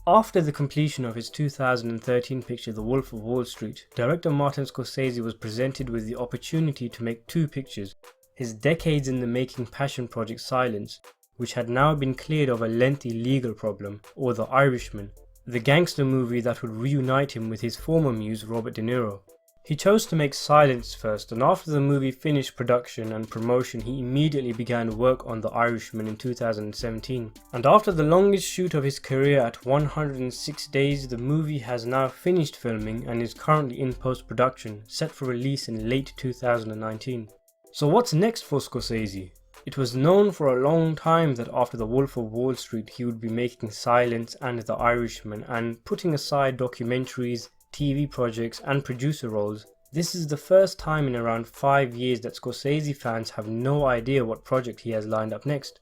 After the completion of his 2013 picture The Wolf of Wall Street, director Martin Scorsese was presented with the opportunity to make two pictures: his decades in the making passion project Silence, which had now been cleared of a lengthy legal problem, or The Irishman, the gangster movie that would reunite him with his former muse Robert De Niro. He chose to make Silence first, and after the movie finished production and promotion, he immediately began work on The Irishman in 2017. And after the longest shoot of his career at 106 days, the movie has now finished filming and is currently in post-production, set for release in late 2019. So what's next for Scorsese? It was known for a long time that after The Wolf of Wall Street he would be making Silence and The Irishman, and putting aside documentaries, TV projects and producer roles, this is the first time in around 5 years that Scorsese fans have no idea what project he has lined up next.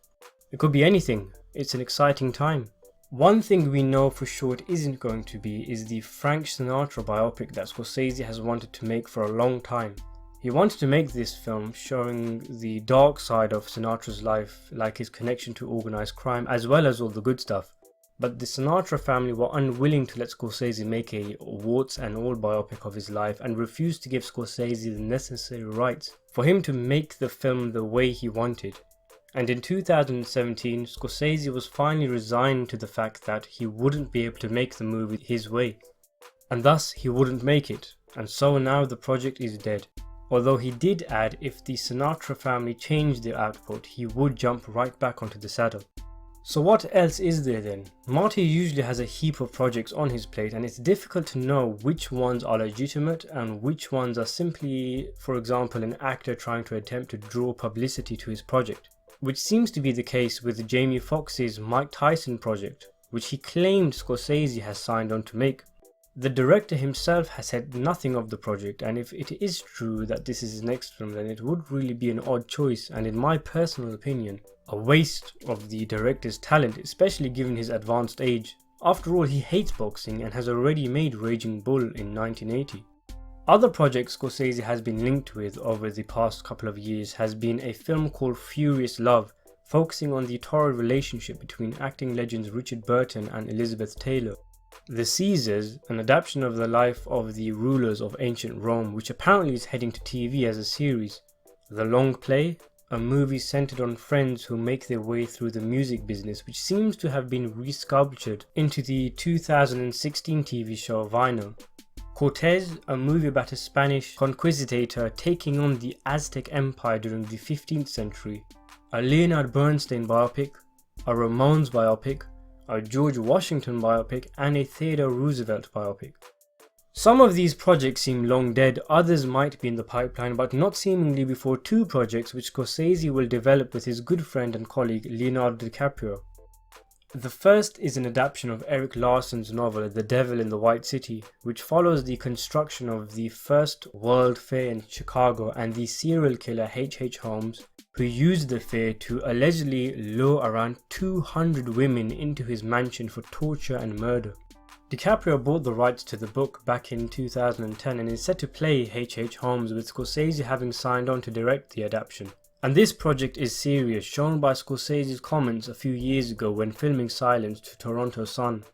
It could be anything. It's an exciting time. One thing we know for sure it isn't going to be is the Frank Sinatra biopic that Scorsese has wanted to make for a long time. He wanted to make this film showing the dark side of Sinatra's life, like his connection to organised crime as well as all the good stuff. But the Sinatra family were unwilling to let Scorsese make a warts and all biopic of his life, and refused to give Scorsese the necessary rights for him to make the film the way he wanted. And in 2017, Scorsese was finally resigned to the fact that he wouldn't be able to make the movie his way, and thus he wouldn't make it, and so now the project is dead. Although he did add if the Sinatra family changed their output, he would jump right back onto the saddle. So what else is there then? Marty usually has a heap of projects on his plate, and it's difficult to know which ones are legitimate and which ones are simply, for example, an actor trying to attempt to draw publicity to his project, which seems to be the case with Jamie Foxx's Mike Tyson project, which he claimed Scorsese has signed on to make. The director himself has said nothing of the project, and if it is true that this is his next film, then it would really be an odd choice, and in my personal opinion, a waste of the director's talent, especially given his advanced age. After all, he hates boxing and has already made Raging Bull in 1980. Other projects Scorsese has been linked with over the past couple of years has been a film called Furious Love, focusing on the torrid relationship between acting legends Richard Burton and Elizabeth Taylor. The Caesars, an adaptation of the life of the rulers of ancient Rome, which apparently is heading to TV as a series. The Long Play, a movie centered on friends who make their way through the music business, which seems to have been resculptured into the 2016 TV show Vinyl. Cortez, a movie about a Spanish conquistador taking on the Aztec Empire during the 15th century. A Leonard Bernstein biopic, a Ramones biopic, a George Washington biopic, and a Theodore Roosevelt biopic. Some of these projects seem long dead, others might be in the pipeline, but not seemingly before two projects which Scorsese will develop with his good friend and colleague Leonardo DiCaprio. The first is an adaptation of Eric Larson's novel The Devil in the White City, which follows the construction of the first World Fair in Chicago and the serial killer H.H. Holmes, who used the fair to allegedly lure around 200 women into his mansion for torture and murder. DiCaprio bought the rights to the book back in 2010 and is set to play H.H. Holmes, with Scorsese having signed on to direct the adaptation. And this project is serious, shown by Scorsese's comments a few years ago when filming Silence to Toronto Sun.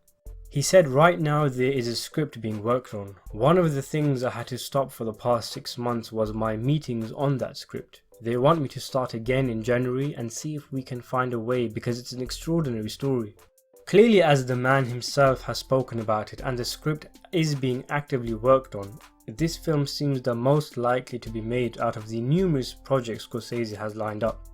He said, "Right now there is a script being worked on. One of the things I had to stop for the past 6 months was my meetings on that script. They want me to start again in January and see if we can find a way, because it's an extraordinary story." Clearly, as the man himself has spoken about it and the script is being actively worked on, this film seems the most likely to be made out of the numerous projects Scorsese has lined up.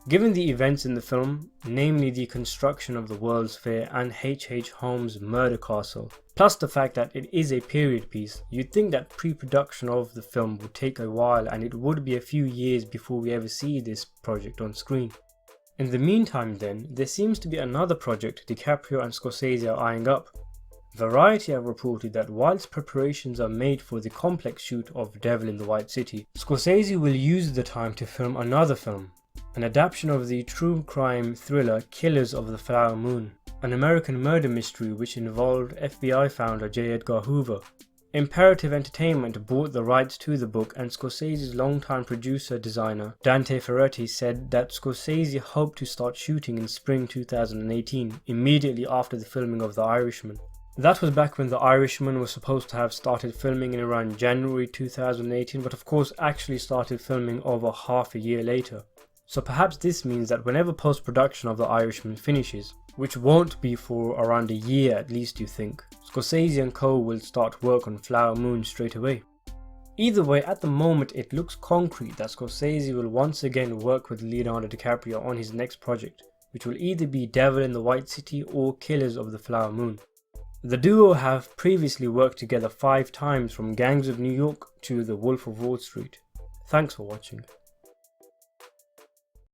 Given the events in the film, namely the construction of the World's Fair and H.H. Holmes' murder castle, plus the fact that it is a period piece, you'd think that pre-production of the film would take a while and it would be a few years before we ever see this project on screen. In the meantime then, there seems to be another project DiCaprio and Scorsese are eyeing up. Variety have reported that whilst preparations are made for the complex shoot of Devil in the White City, Scorsese will use the time to film another film, an adaptation of the true crime thriller Killers of the Flower Moon, an American murder mystery which involved FBI founder J. Edgar Hoover. Imperative Entertainment bought the rights to the book, and Scorsese's longtime producer-designer Dante Ferretti said that Scorsese hoped to start shooting in spring 2018, immediately after the filming of The Irishman. That was back when The Irishman was supposed to have started filming in around January 2018, but of course actually started filming over half a year later. So perhaps this means that whenever post-production of The Irishman finishes, which won't be for around a year at least you think, Scorsese and co will start work on Flower Moon straight away. Either way, at the moment it looks concrete that Scorsese will once again work with Leonardo DiCaprio on his next project, which will either be Devil in the White City or Killers of the Flower Moon. The duo have previously worked together 5 times, from Gangs of New York to The Wolf of Wall Street. Thanks for watching.